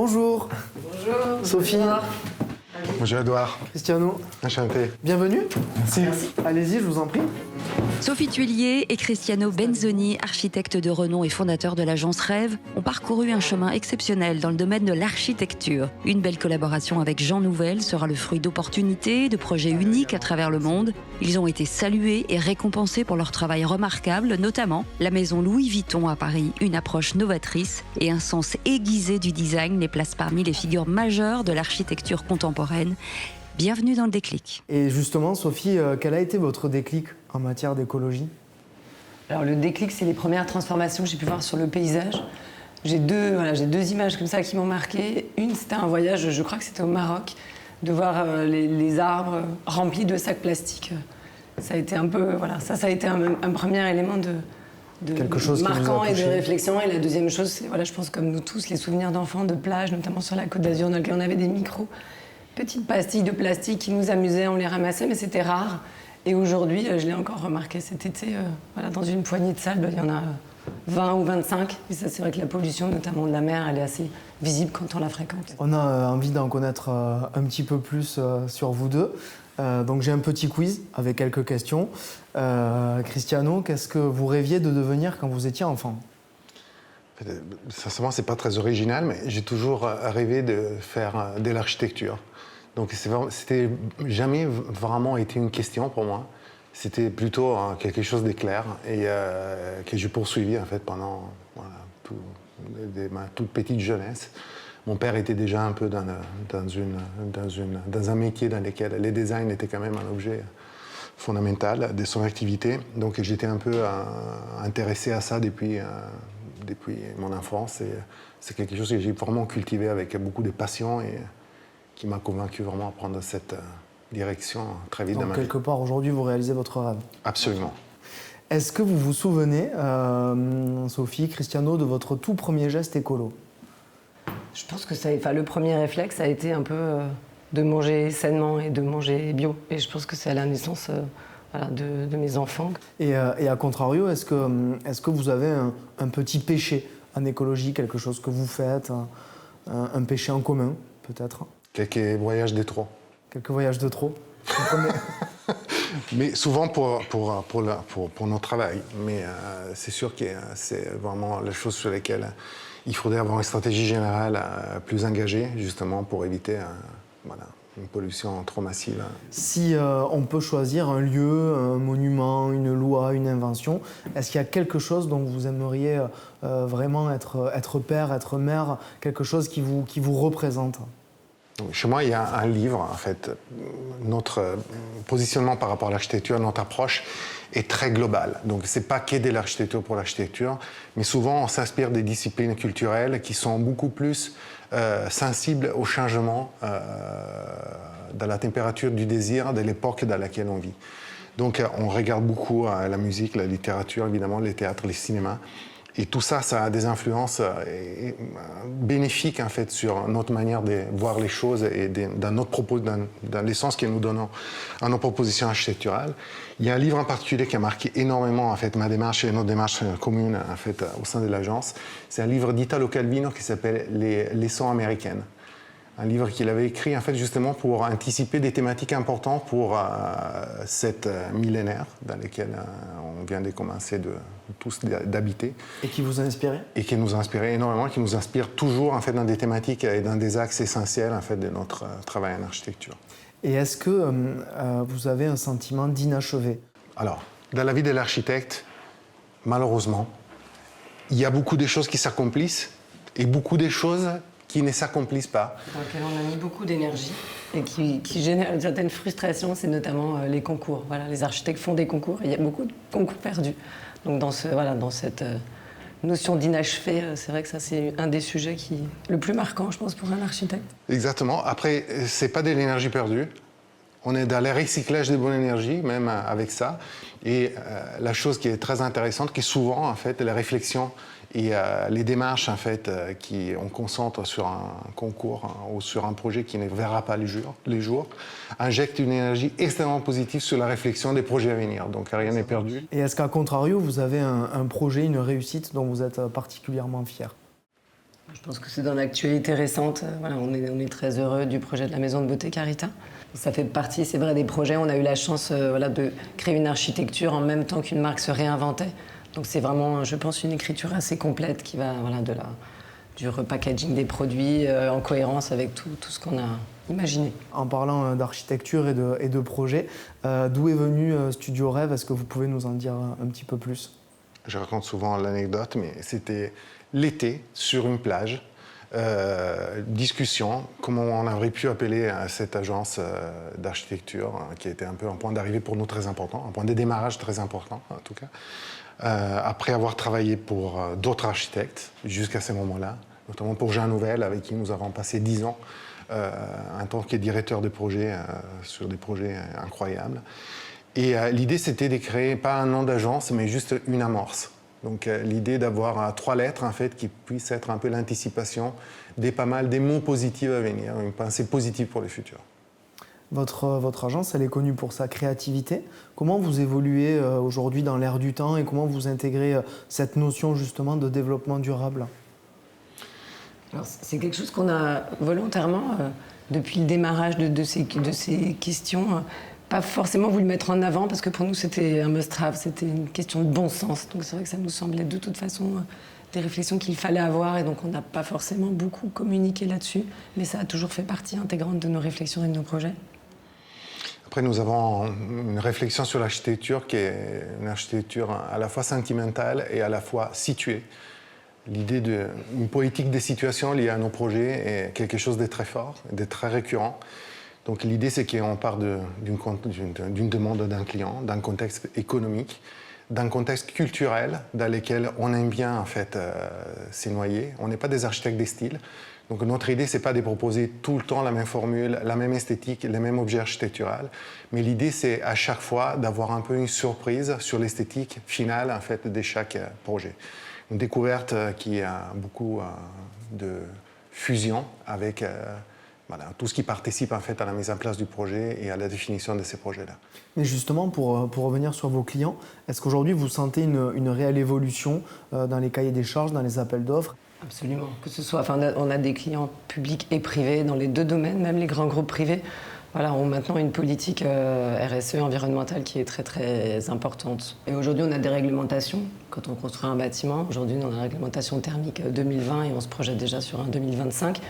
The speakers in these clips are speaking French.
Bonjour. Bonjour. Sophie. Bonjour Edouard. Cristiano. Enchanté. Bienvenue. Merci. Allez-y, je vous en prie. Sophie Tuillier et Cristiano Benzoni, architectes de renom et fondateurs de l'agence Rêve, ont parcouru un chemin exceptionnel dans le domaine de l'architecture. Une belle collaboration avec Jean Nouvel sera le fruit d'opportunités, de projets uniques à travers le monde. Ils ont été salués et récompensés pour leur travail remarquable, notamment la maison Louis Vuitton à Paris, une approche novatrice et un sens aiguisé du design les place parmi les figures majeures de l'architecture contemporaine. Bienvenue dans le déclic. Et justement, Sophie, quel a été votre déclic en matière d'écologie ? Alors le déclic, c'est les premières transformations que j'ai pu voir sur le paysage. J'ai deux images comme ça qui m'ont marqué. Une, c'était un voyage, je crois que c'était au Maroc, de voir les arbres remplis de sacs plastiques. Ça a été un peu, ça a été un premier élément de quelque chose marquant qui vous a et de touché. réflexion. Et la deuxième chose, c'est, je pense comme nous tous, les souvenirs d'enfants de plage, notamment sur la Côte d'Azur, dans laquelle on avait des petites pastilles de plastique qui nous amusaient, on les ramassait, mais c'était rare. Et aujourd'hui, je l'ai encore remarqué cet été, dans une poignée de sable, il y en a 20 ou 25. Et ça, c'est vrai que la pollution, notamment de la mer, elle est assez visible quand on la fréquente. On a envie d'en connaître un petit peu plus sur vous deux. Donc j'ai un petit quiz avec quelques questions. Cristiano, qu'est-ce que vous rêviez de devenir quand vous étiez enfant ? Sincèrement, c'est pas très original, mais j'ai toujours rêvé de faire de l'architecture. Donc c'était jamais vraiment été une question pour moi. C'était plutôt quelque chose d'éclair et que j'ai poursuivi en fait pendant ma toute petite jeunesse. Mon père était déjà un peu dans un métier dans lequel les designs étaient quand même un objet fondamental de son activité. Donc j'étais un peu intéressé à ça depuis mon enfance. Et c'est quelque chose que j'ai vraiment cultivé avec beaucoup de passion et qui m'a convaincu vraiment à prendre cette direction très vite dans ma vie. Quelque part, aujourd'hui, vous réalisez votre rêve. Absolument. Est-ce que vous vous souvenez, Sophie, Cristiano, de votre tout premier geste écolo ? Je pense que le premier réflexe a été un peu de manger sainement et de manger bio. Et je pense que c'est à la naissance de mes enfants. Et à contrario, est-ce que vous avez un petit péché en écologie, quelque chose que vous faites, un péché en commun, peut-être ? Quelques voyages de trop. Quelques voyages de trop. Mais souvent pour notre travail. Mais c'est sûr que c'est vraiment la chose sur laquelle il faudrait avoir une stratégie générale plus engagée, justement, pour éviter une pollution trop massive. Si on peut choisir un lieu, un monument, une loi, une invention, est-ce qu'il y a quelque chose dont vous aimeriez vraiment être père, être mère, quelque chose qui vous représente ? Chez moi, il y a un livre, en fait. Notre positionnement par rapport à l'architecture, notre approche est très globale. Donc, ce n'est pas que de l'architecture pour l'architecture, mais souvent, on s'inspire des disciplines culturelles qui sont beaucoup plus sensibles au changement dans la température du désir de l'époque dans laquelle on vit. Donc, on regarde beaucoup la musique, la littérature, évidemment, le théâtre, le cinéma. Et tout ça, ça a des influences bénéfiques en fait sur notre manière de voir les choses et dans l'essence que nous donnons à nos propositions architecturales. Il y a un livre en particulier qui a marqué énormément en fait ma démarche et notre démarche commune en fait au sein de l'agence. C'est un livre d'Italo Calvino qui s'appelle Les leçons américaines. Un livre qu'il avait écrit en fait justement pour anticiper des thématiques importantes pour cette millénaire dans lequel on vient de commencer tous d'habiter. Et qui vous a inspiré ? Et qui nous a inspiré énormément, qui nous inspire toujours en fait dans des thématiques et dans des axes essentiels en fait de notre travail en architecture. Et est-ce que vous avez un sentiment d'inachevé ? Alors, dans la vie de l'architecte, malheureusement, il y a beaucoup de choses qui s'accomplissent et beaucoup de choses qui ne s'accomplissent pas. Dans lequel on a mis beaucoup d'énergie et qui génère une certaine frustration, c'est notamment les concours. Les architectes font des concours et il y a beaucoup de concours perdus. Donc dans cette notion d'inachevé, c'est vrai que ça c'est un des sujets qui est le plus marquant, je pense, pour un architecte. Exactement. Après, c'est pas de l'énergie perdue. On est dans le recyclage de bonne énergie, même avec ça. Et la chose qui est très intéressante, qui est souvent, en fait, la réflexion et les démarches, en fait, on concentre sur un concours ou sur un projet qui ne verra pas les jours, injectent une énergie extrêmement positive sur la réflexion des projets à venir. Donc rien n'est perdu. Et est-ce qu'à contrario, vous avez un projet, une réussite dont vous êtes particulièrement fier ? Je pense que c'est dans l'actualité récente. Voilà, on est très heureux du projet de la maison de beauté Carita. Ça fait partie, c'est vrai, des projets. On a eu la chance de créer une architecture en même temps qu'une marque se réinventait. Donc c'est vraiment, je pense, une écriture assez complète qui va du repackaging des produits en cohérence avec tout ce qu'on a imaginé. En parlant d'architecture et de projet, d'où est venu Studio Rêve? Est-ce que vous pouvez nous en dire un petit peu plus? Je raconte souvent l'anecdote, mais c'était l'été sur une plage. Discussion, comment on aurait pu appeler cette agence d'architecture qui était un peu un point d'arrivée pour nous très important, un point de démarrage très important en tout cas. Après avoir travaillé pour d'autres architectes jusqu'à ce moment-là, notamment pour Jean Nouvel avec qui nous avons passé 10 ans en tant que directeur de projet sur des projets incroyables. Et l'idée c'était de créer pas un nom d'agence mais juste une amorce. Donc l'idée d'avoir 3 lettres en fait qui puissent être un peu l'anticipation des mots positifs à venir, une pensée positive pour le futur. Votre agence, elle est connue pour sa créativité. Comment vous évoluez aujourd'hui dans l'ère du temps et comment vous intégrez cette notion justement de développement durable? Alors, c'est quelque chose qu'on a volontairement, depuis le démarrage de ces questions, pas forcément voulu mettre en avant parce que pour nous c'était un must-have, c'était une question de bon sens. Donc c'est vrai que ça nous semblait de toute façon des réflexions qu'il fallait avoir et donc on n'a pas forcément beaucoup communiqué là-dessus, mais ça a toujours fait partie intégrante de nos réflexions et de nos projets. Après, nous avons une réflexion sur l'architecture qui est une architecture à la fois sentimentale et à la fois située. L'idée d'une politique des situations liée à nos projets est quelque chose de très fort, de très récurrent. Donc l'idée, c'est qu'on part d'une demande d'un client, d'un contexte économique, d'un contexte culturel dans lequel on aime bien en fait s'y noyer. On n'est pas des architectes des styles. Donc notre idée, c'est pas de proposer tout le temps la même formule, la même esthétique, les mêmes objets architecturaux, mais l'idée, c'est à chaque fois d'avoir un peu une surprise sur l'esthétique finale en fait de chaque projet. Une découverte qui a beaucoup de fusion avec tout ce qui participe en fait à la mise en place du projet et à la définition de ces projets-là. Mais justement, pour revenir sur vos clients, est-ce qu'aujourd'hui vous sentez une réelle évolution dans les cahiers des charges, dans les appels d'offres? Absolument. Que ce soit, on a des clients publics et privés dans les deux domaines, même les grands groupes privés. Ont maintenant une politique RSE environnementale qui est très très importante. Et aujourd'hui, on a des réglementations. Quand on construit un bâtiment, aujourd'hui, on a la réglementation thermique 2020 et on se projette déjà sur un 2025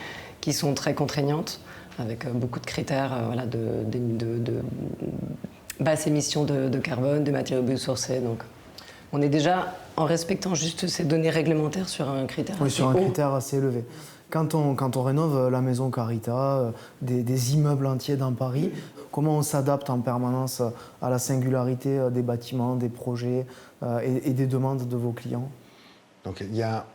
qui sont très contraignantes avec beaucoup de critères de basse émission de carbone, de matériaux biosourcés. Donc, on est déjà en respectant juste ces données réglementaires sur un critère oui, assez sur un haut. critère assez élevé. Quand on rénove la maison Carita, des immeubles entiers dans Paris, comment on s'adapte en permanence à la singularité des bâtiments, des projets et des demandes de vos clients? Donc il y a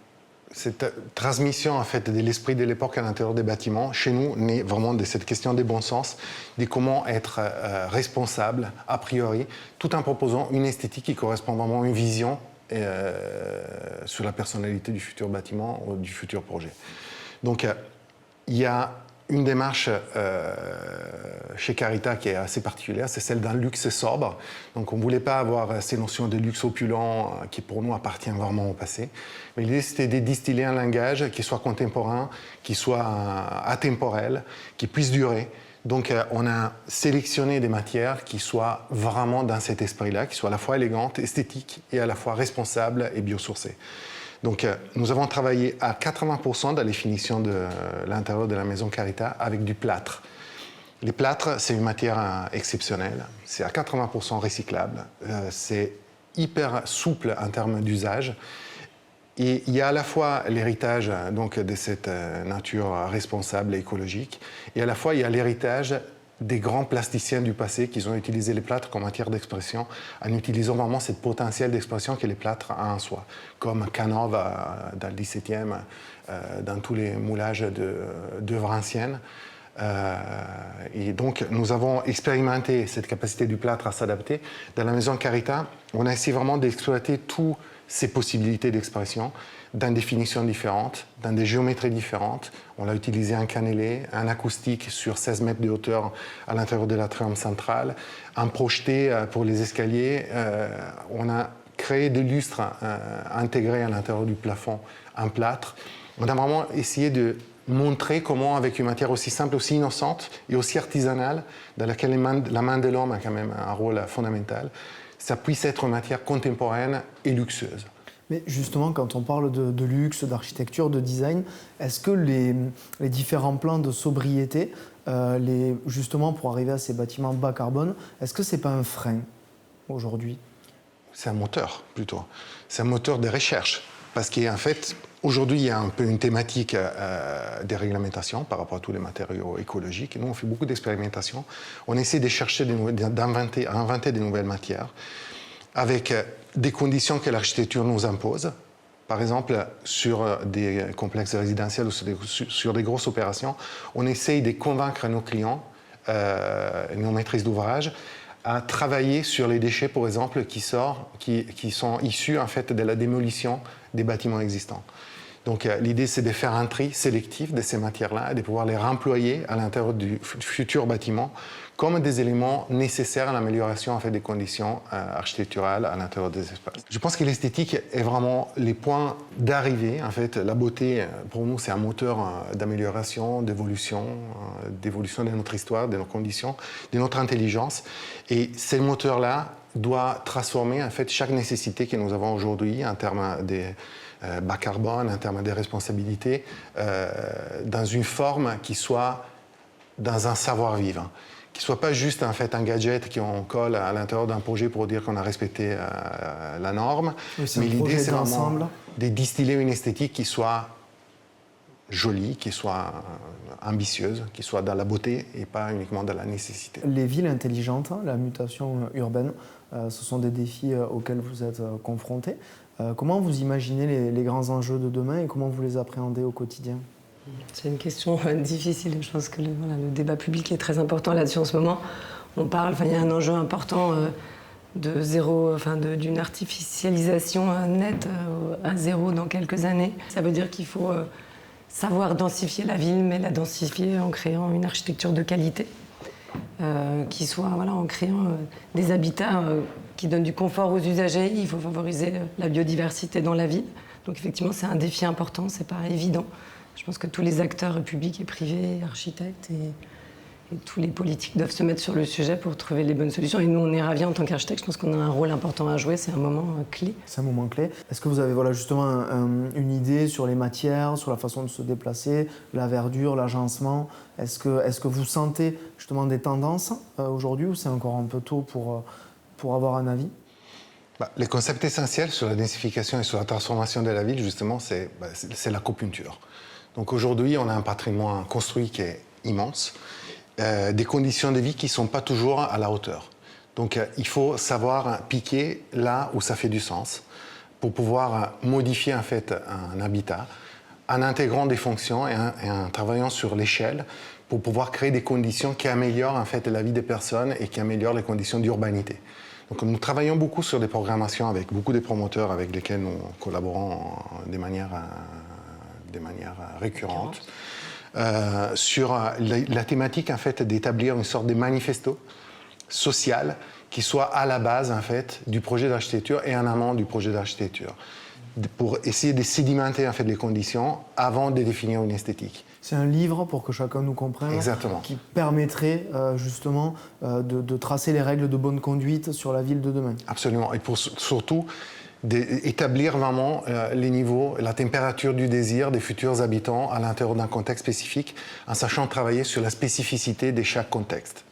cette transmission en fait de l'esprit de l'époque à l'intérieur des bâtiments. Chez nous, naît vraiment de cette question des bons sens, de comment être responsable a priori, tout en proposant une esthétique qui correspond vraiment à une vision sur la personnalité du futur bâtiment ou du futur projet. Donc il y a une démarche chez Carita qui est assez particulière, c'est celle d'un luxe sobre. Donc on ne voulait pas avoir ces notions de luxe opulent qui pour nous appartient vraiment au passé. Mais l'idée c'était de distiller un langage qui soit contemporain, qui soit atemporel, qui puisse durer. Donc on a sélectionné des matières qui soient vraiment dans cet esprit-là, qui soient à la fois élégantes, esthétiques et à la fois responsables et biosourcées. Donc nous avons travaillé à 80% dans les finitions de l'intérieur de la maison Carita avec du plâtre. Les plâtres, c'est une matière exceptionnelle, c'est à 80% recyclable, c'est hyper souple en termes d'usage. Et il y a à la fois l'héritage donc, de cette nature responsable et écologique, et à la fois il y a l'héritage des grands plasticiens du passé qui ont utilisé les plâtres comme matière d'expression en utilisant vraiment ce potentiel d'expression que les plâtres ont en soi, comme Canova dans le XVIIe, dans tous les moulages d'œuvres anciennes. Et donc nous avons expérimenté cette capacité du plâtre à s'adapter. Dans la maison Carita, on a essayé vraiment d'exploiter toutes ces possibilités d'expression dans des finitions différentes, dans des géométries différentes. On a utilisé un cannelé, un acoustique sur 16 mètres de hauteur à l'intérieur de l'atrium central, un projeté pour les escaliers. On a créé des lustres intégrés à l'intérieur du plafond en plâtre. On a vraiment essayé de montrer comment, avec une matière aussi simple, aussi innocente et aussi artisanale, dans laquelle la main de l'homme a quand même un rôle fondamental, ça puisse être une matière contemporaine et luxueuse. Mais justement, quand on parle de luxe, d'architecture, de design, est-ce que les différents plans de sobriété, justement pour arriver à ces bâtiments bas carbone, est-ce que ce n'est pas un frein aujourd'hui? C'est un moteur, plutôt. C'est un moteur de recherche. Parce qu'en fait, aujourd'hui, il y a un peu une thématique des réglementations par rapport à tous les matériaux écologiques. Et nous, on fait beaucoup d'expérimentations. On essaie de chercher, d'inventer des nouvelles matières avec des conditions que l'architecture nous impose. Par exemple, sur des complexes résidentiels ou sur des grosses opérations, on essaye de convaincre nos clients, nos maîtrises d'ouvrage, à travailler sur les déchets, par exemple, qui sont issus en fait, de la démolition des bâtiments existants. Donc l'idée, c'est de faire un tri sélectif de ces matières-là et de pouvoir les réemployer à l'intérieur du futur bâtiment comme des éléments nécessaires à l'amélioration en fait, des conditions architecturales à l'intérieur des espaces. Je pense que l'esthétique est vraiment les points d'arrivée. En fait, la beauté, pour nous, c'est un moteur d'amélioration, d'évolution de notre histoire, de nos conditions, de notre intelligence. Et ce moteur-là doit transformer en fait, chaque nécessité que nous avons aujourd'hui en termes de bas carbone, en termes de responsabilité, dans une forme qui soit dans un savoir-vivre, qui ne soit pas juste en fait, un gadget qu'on colle à l'intérieur d'un projet pour dire qu'on a respecté la norme, oui, mais l'idée c'est vraiment de distiller une esthétique qui soit jolie, qui soit ambitieuse, qui soit dans la beauté et pas uniquement dans la nécessité. Les villes intelligentes, la mutation urbaine, ce sont des défis auxquels vous êtes confrontés. Comment vous imaginez les grands enjeux de demain et comment vous les appréhendez au quotidien? C'est une question difficile. Je pense que le débat public est très important là-dessus en ce moment. On parle, il y a un enjeu important d'une artificialisation nette à zéro dans quelques années. Ça veut dire qu'il faut savoir densifier la ville, mais la densifier en créant une architecture de qualité, qui soit en créant des habitats qui donnent du confort aux usagers. Il faut favoriser la biodiversité dans la ville. Donc effectivement, c'est un défi important, c'est pas évident. Je pense que tous les acteurs publics et privés, architectes et tous les politiques doivent se mettre sur le sujet pour trouver les bonnes solutions. Et nous, on est ravis en tant qu'architectes. Je pense qu'on a un rôle important à jouer. C'est un moment clé. C'est un moment clé. Est-ce que vous avez justement une idée sur les matières, sur la façon de se déplacer, la verdure, l'agencement? Est-ce que vous sentez justement des tendances aujourd'hui ou c'est encore un peu tôt pour avoir un avis? Le concept essentiel sur la densification et sur la transformation de la ville, justement, c'est la copulture. Donc aujourd'hui, on a un patrimoine construit qui est immense, des conditions de vie qui ne sont pas toujours à la hauteur. Donc il faut savoir piquer là où ça fait du sens pour pouvoir modifier en fait un habitat en intégrant des fonctions et en travaillant sur l'échelle pour pouvoir créer des conditions qui améliorent en fait la vie des personnes et qui améliorent les conditions d'urbanité. Donc nous travaillons beaucoup sur des programmations avec beaucoup de promoteurs avec lesquels nous collaborons de manière récurrente. Sur la thématique en fait, d'établir une sorte de manifesto social qui soit à la base en fait, du projet d'architecture et en amont du projet d'architecture, pour essayer de sédimenter en fait, les conditions avant de définir une esthétique. C'est un livre, pour que chacun nous comprenne, exactement, qui permettrait justement de tracer les règles de bonne conduite sur la ville de demain. Absolument, et pour surtout d'établir vraiment les niveaux, la température du désir des futurs habitants à l'intérieur d'un contexte spécifique, en sachant travailler sur la spécificité de chaque contexte.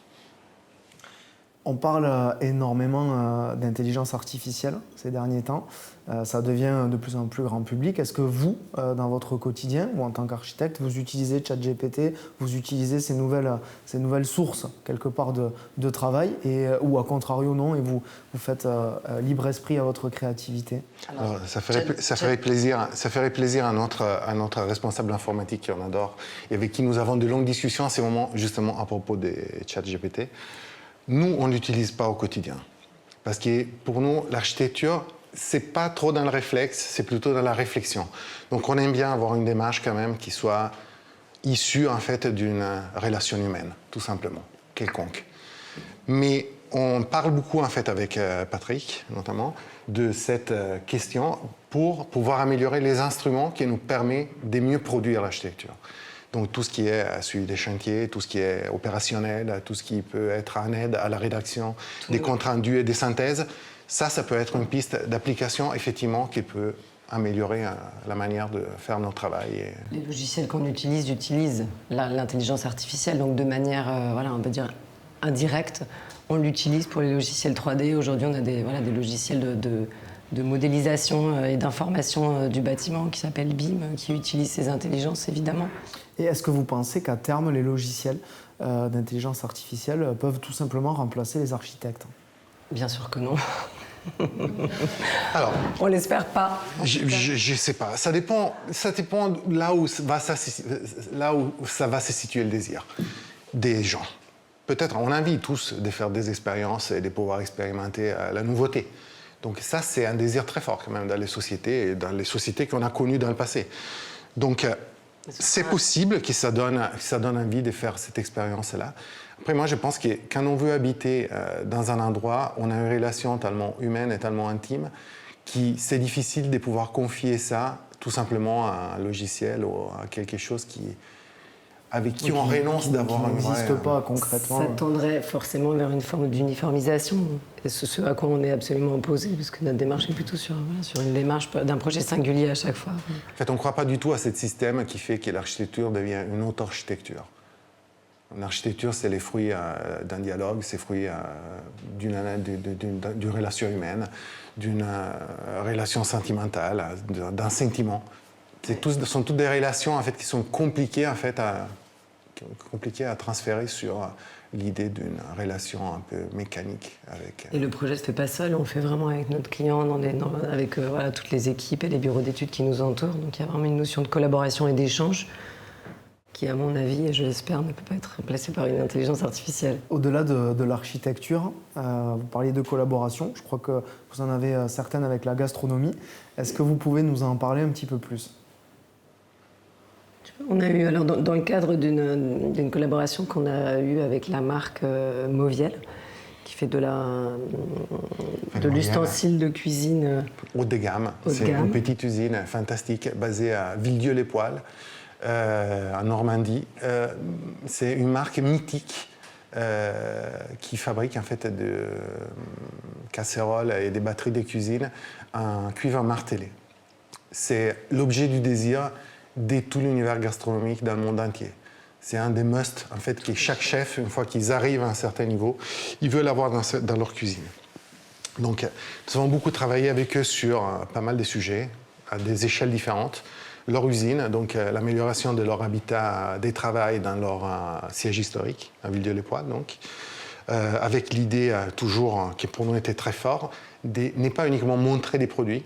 On parle énormément d'intelligence artificielle ces derniers temps. Ça devient de plus en plus grand public. Est-ce que vous, dans votre quotidien, ou en tant qu'architecte, vous utilisez ChatGPT, vous utilisez ces nouvelles sources, quelque part, de travail, ou à contrario non, et vous faites libre esprit à votre créativité? Alors, ça ferait plaisir à notre responsable informatique qu'on adore, et avec qui nous avons de longues discussions en ce moment, justement, à propos des ChatGPT. Nous, on ne l'utilise pas au quotidien. Parce que pour nous, l'architecture, c'est pas trop dans le réflexe, c'est plutôt dans la réflexion. Donc on aime bien avoir une démarche quand même qui soit issue en fait d'une relation humaine, tout simplement, quelconque. Mais on parle beaucoup en fait avec Patrick notamment de cette question pour pouvoir améliorer les instruments qui nous permettent de mieux produire l'architecture. Donc tout ce qui est suivi des chantiers, tout ce qui est opérationnel, tout ce qui peut être en aide à la rédaction des comptes rendus et des synthèses, ça peut être une piste d'application effectivement qui peut améliorer la manière de faire notre travail. Les logiciels qu'on utilise utilisent l'intelligence artificielle, donc de manière, on peut dire, indirecte. On l'utilise pour les logiciels 3D. Aujourd'hui, on a des logiciels de modélisation et d'information du bâtiment qui s'appellent BIM, qui utilisent ces intelligences, évidemment. Et est-ce que vous pensez qu'à terme, les logiciels d'intelligence artificielle peuvent tout simplement remplacer les architectes? Bien sûr que non. Alors, on l'espère pas. Je sais pas. Ça dépend là où ça va se situer le désir des gens. Peut-être on a envie tous de faire des expériences et de pouvoir expérimenter la nouveauté. Donc ça, c'est un désir très fort quand même dans les sociétés et dans les sociétés qu'on a connues dans le passé. Donc c'est possible que ça donne envie de faire cette expérience-là. Après, moi, je pense que quand on veut habiter dans un endroit, on a une relation tellement humaine et tellement intime que c'est difficile de pouvoir confier ça tout simplement à un logiciel ou à quelque chose avec qui on renonce d'avoir un vrai... Qui n'existe pas concrètement. Ça tendrait forcément vers une forme d'uniformisation. Et ce à quoi on est absolument opposé, parce que notre démarche est plutôt sur une démarche d'un projet singulier à chaque fois. En fait, on ne croit pas du tout à ce système qui fait que l'architecture devient une autre architecture. L'architecture, c'est les fruits d'un dialogue, c'est les fruits d'une relation humaine, d'une relation sentimentale, d'un sentiment. Ce sont toutes des relations en fait, qui sont compliquées à transférer sur l'idée d'une relation un peu mécanique avec... Et le projet ne se fait pas seul, on le fait vraiment avec notre client, avec toutes les équipes et les bureaux d'études qui nous entourent. Donc il y a vraiment une notion de collaboration et d'échange qui, à mon avis, et je l'espère, ne peut pas être remplacée par une intelligence artificielle. Au-delà de l'architecture, vous parliez de collaboration. Je crois que vous en avez certaines avec la gastronomie. Est-ce que vous pouvez nous en parler un petit peu plus ? On a eu, alors, dans le cadre d'une collaboration qu'on a eue avec la marque Mauviel, qui fait de l'ustensile de cuisine haut de gamme. C'est une petite usine fantastique basée à Villedieu-les-Poêles, en Normandie. C'est une marque mythique qui fabrique en fait des casséroles et des batteries de cuisine en cuivre martelé. C'est l'objet du désir de tout l'univers gastronomique dans le monde entier. C'est un des musts, en fait, que chaque chef, une fois qu'ils arrivent à un certain niveau, ils veulent l'avoir dans leur cuisine. Donc, nous avons beaucoup travaillé avec eux sur pas mal de sujets, à des échelles différentes. Leur usine, donc l'amélioration de leur habitat de travail dans leur siège historique, à Villedieu-les-Poêles, donc, avec l'idée toujours, qui pour nous était très fort, de ne pas uniquement montrer des produits,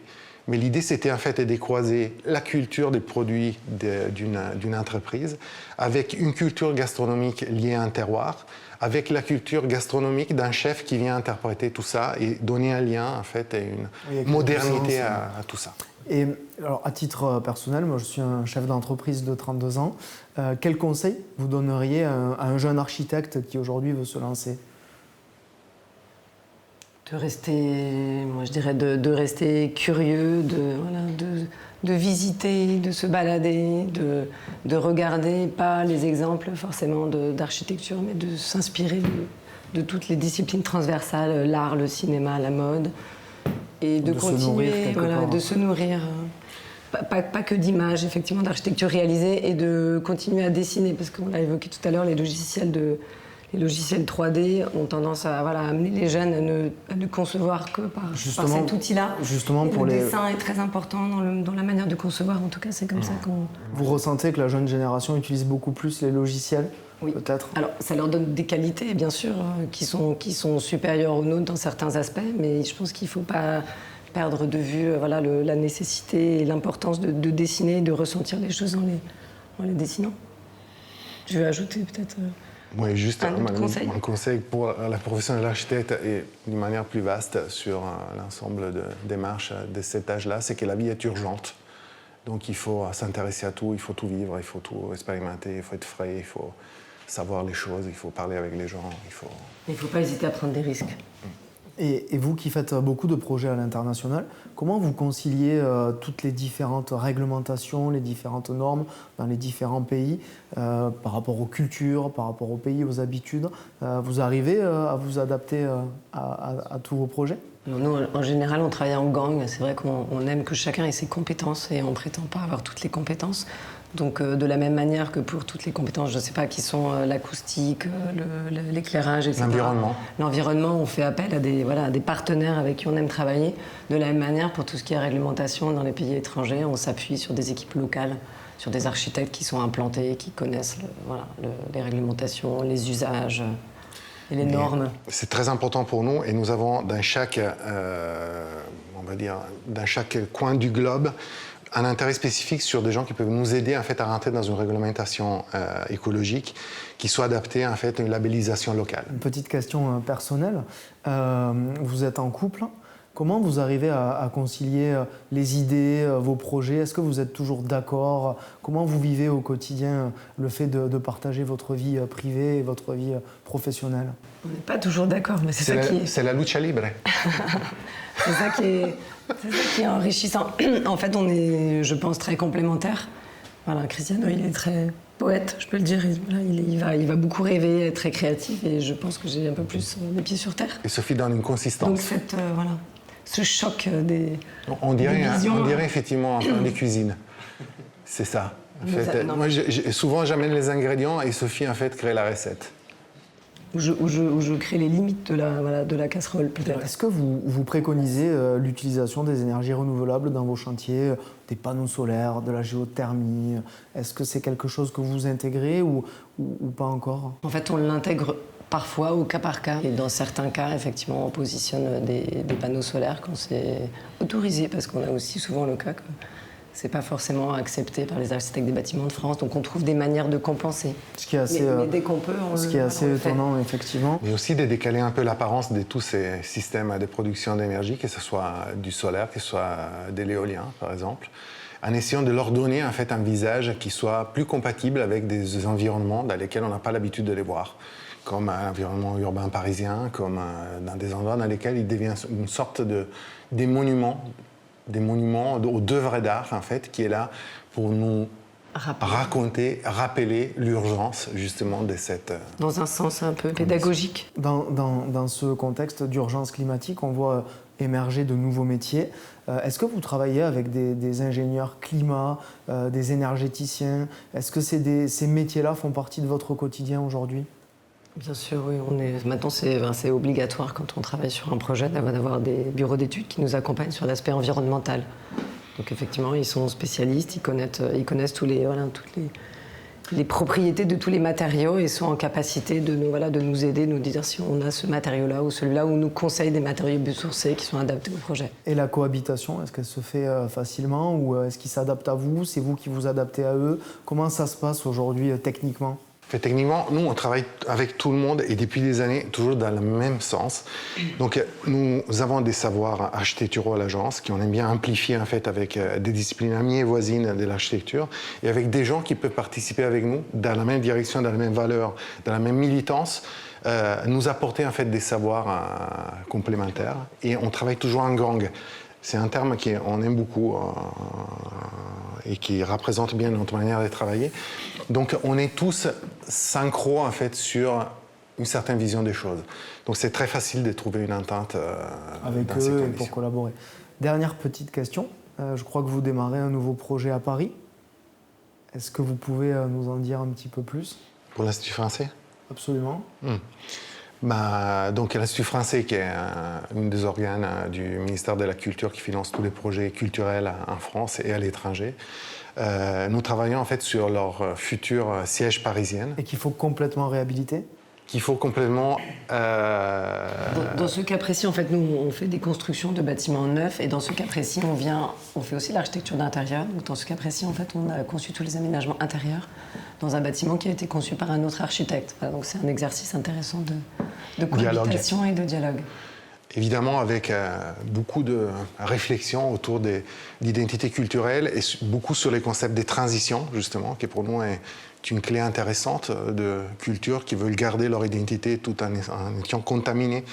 mais l'idée, c'était en fait de croiser la culture des produits d'une entreprise avec une culture gastronomique liée à un terroir, avec la culture gastronomique d'un chef qui vient interpréter tout ça et donner un lien, en fait, et une modernité à tout ça. Et alors, à titre personnel, moi, je suis un chef d'entreprise de 32 ans. Quel conseil vous donneriez à un jeune architecte qui aujourd'hui veut se lancer ? De rester, moi je dirais, de rester curieux, de visiter, de se balader, de regarder, pas les exemples forcément d'architecture, mais de s'inspirer de toutes les disciplines transversales, l'art, le cinéma, la mode, et de continuer, de se nourrir. Pas que d'images, effectivement, d'architecture réalisée, et de continuer à dessiner, parce qu'on l'a évoqué tout à l'heure, les logiciels 3D ont tendance à amener les jeunes à ne concevoir que par cet outil-là. Justement, et le dessin est très important dans la manière de concevoir. En tout cas, c'est comme ça qu'on... Vous ressentez que la jeune génération utilise beaucoup plus les logiciels, oui. Peut-être ? Alors, ça leur donne des qualités, bien sûr, qui sont supérieures aux nôtres dans certains aspects, mais je pense qu'il ne faut pas perdre de vue la nécessité et l'importance de dessiner et de ressentir les choses en les dessinant. Je vais ajouter peut-être... Oui, juste un conseil pour la profession de l'architecte et d'une manière plus vaste sur l'ensemble de démarches de cet âge-là, c'est que la vie est urgente. Donc il faut s'intéresser à tout, il faut tout vivre, il faut tout expérimenter, il faut être frais, il faut savoir les choses, il faut parler avec les gens, Il ne faut pas hésiter à prendre des risques. Et vous qui faites beaucoup de projets à l'international, comment vous conciliez toutes les différentes réglementations, les différentes normes dans les différents pays par rapport aux cultures, par rapport aux pays, aux habitudes? Vous arrivez à vous adapter à tous vos projets? Nous, en général, on travaille en gang. C'est vrai qu'on aime que chacun ait ses compétences et on ne prétend pas avoir toutes les compétences. Donc, de la même manière que pour toutes les compétences, je ne sais pas, qui sont l'acoustique, l'éclairage, etc. L'environnement, on fait appel à des partenaires avec qui on aime travailler. De la même manière, pour tout ce qui est réglementation dans les pays étrangers, on s'appuie sur des équipes locales, sur des architectes qui sont implantés, qui connaissent les réglementations, les usages et les normes. C'est très important pour nous et nous avons dans chaque coin du globe un intérêt spécifique sur des gens qui peuvent nous aider en fait, à rentrer dans une réglementation écologique qui soit adaptée en fait, à une labellisation locale. Une petite question personnelle. Vous êtes en couple. Comment vous arrivez à concilier les idées, vos projets? Est-ce que vous êtes toujours d'accord? Comment vous vivez au quotidien le fait de partager votre vie privée et votre vie professionnelle? On n'est pas toujours d'accord, mais c'est ça qui est... C'est la lucha libre. C'est ça qui est enrichissant. En fait, on est, je pense, très complémentaires. Voilà, Cristiano, il est très poète, je peux le dire. Il va beaucoup rêver, être très créatif, et je pense que j'ai un peu plus les pieds sur terre. Et Sophie donne une consistance. Donc ce choc des visions. On dirait effectivement des cuisines. C'est ça. En fait, moi, souvent, j'amène les ingrédients et Sophie, en fait, crée la recette. Où je crée les limites de la casserole, peut-être. Est-ce que vous préconisez l'utilisation des énergies renouvelables dans vos chantiers, des panneaux solaires, de la géothermie? Est-ce que c'est quelque chose que vous intégrez ou pas encore? En fait, on l'intègre parfois au cas par cas. Et dans certains cas, effectivement, on positionne des panneaux solaires quand c'est autorisé, parce qu'on a aussi souvent le cas que c'est pas forcément accepté par les architectes des bâtiments de France, donc on trouve des manières de compenser. Ce qui est assez, mais dès qu'on peut, ce qui est assez étonnant, effectivement. Mais aussi de décaler un peu l'apparence de tous ces systèmes de production d'énergie, que ce soit du solaire, que ce soit de l'éolien, par exemple, en essayant de leur donner en fait un visage qui soit plus compatible avec des environnements dans lesquels on n'a pas l'habitude de les voir, comme un environnement urbain parisien, comme dans des endroits dans lesquels il devient une sorte des monuments aux d'œuvres d'art, en fait, qui est là pour nous rappeler l'urgence, justement, de cette... Dans un sens un peu pédagogique. Dans ce contexte d'urgence climatique, on voit émerger de nouveaux métiers. Est-ce que vous travaillez avec des ingénieurs climat, des énergéticiens? Est-ce que ces métiers-là font partie de votre quotidien aujourd'hui? Bien sûr, oui. Maintenant, c'est obligatoire quand on travaille sur un projet d'avoir des bureaux d'études qui nous accompagnent sur l'aspect environnemental. Donc effectivement, ils sont spécialistes, ils connaissent toutes les propriétés de tous les matériaux et sont en capacité de nous aider, de nous dire si on a ce matériau-là ou celui-là, ou nous conseillent des matériaux biosourcés qui sont adaptés au projet. Et la cohabitation, est-ce qu'elle se fait facilement ou est-ce qu'ils s'adaptent à vous? C'est vous qui vous adaptez à eux? Comment ça se passe aujourd'hui techniquement? Techniquement, nous, on travaille avec tout le monde et depuis des années, toujours dans le même sens. Donc, nous avons des savoirs architecturaux à l'agence qu'on aime bien amplifier en fait avec des disciplines amies et voisines de l'architecture et avec des gens qui peuvent participer avec nous dans la même direction, dans la même valeur, dans la même militance, nous apporter en fait des savoirs complémentaires et on travaille toujours en gang. C'est un terme qu'on aime beaucoup et qui représente bien notre manière de travailler. Donc, on est tous synchro en fait sur une certaine vision des choses. Donc, c'est très facile de trouver une entente avec dans ces eux conditions. pour collaborer. Dernière petite question. Je crois que vous démarrez un nouveau projet à Paris. Est-ce que vous pouvez nous en dire un petit peu plus? Pour l'Institut français? Absolument. Donc l'Institut français, qui est un des organes du ministère de la Culture qui finance tous les projets culturels en France et à l'étranger, nous travaillons en fait sur leur futur siège parisien. Et qu'il faut complètement réhabiliter? Qu'il faut complètement... Dans ce cas précis, en fait, nous, on fait des constructions de bâtiments neufs et dans ce cas précis, on fait aussi l'architecture d'intérieur. Donc dans ce cas précis, en fait, on a conçu tous les aménagements intérieurs dans un bâtiment qui a été conçu par un autre architecte. Voilà, donc c'est un exercice intéressant de cohabitation et de dialogue. Évidemment, avec beaucoup de réflexion autour de l'identité culturelle et beaucoup sur les concepts des transitions, justement, qui pour nous est une clé intéressante de cultures qui veulent garder leur identité tout en étant contaminées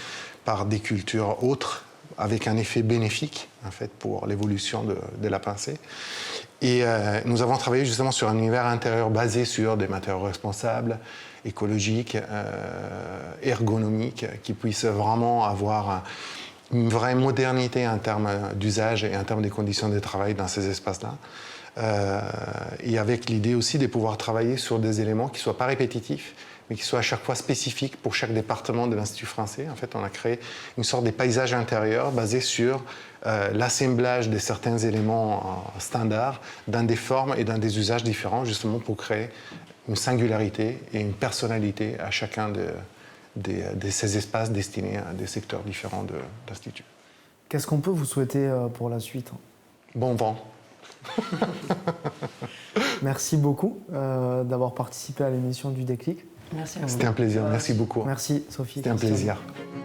par des cultures autres, avec un effet bénéfique, en fait, pour l'évolution de la pensée. Et nous avons travaillé justement sur un univers intérieur basé sur des matériaux responsables, écologiques, ergonomiques, qui puissent vraiment avoir une vraie modernité en termes d'usage et en termes des conditions de travail dans ces espaces-là. Et avec l'idée aussi de pouvoir travailler sur des éléments qui ne soient pas répétitifs, mais qui soient à chaque fois spécifiques pour chaque département de l'Institut français. En fait, on a créé une sorte de paysage intérieur basé sur l'assemblage de certains éléments standards dans des formes et dans des usages différents, justement pour créer une singularité et une personnalité à chacun de ces espaces destinés à des secteurs différents de l'Institut. Qu'est-ce qu'on peut vous souhaiter pour la suite? Bon vent. Merci beaucoup d'avoir participé à l'émission du Déclic. Merci à vous. C'était un plaisir, merci beaucoup. Merci Sophie. C'était un Christiane. plaisir.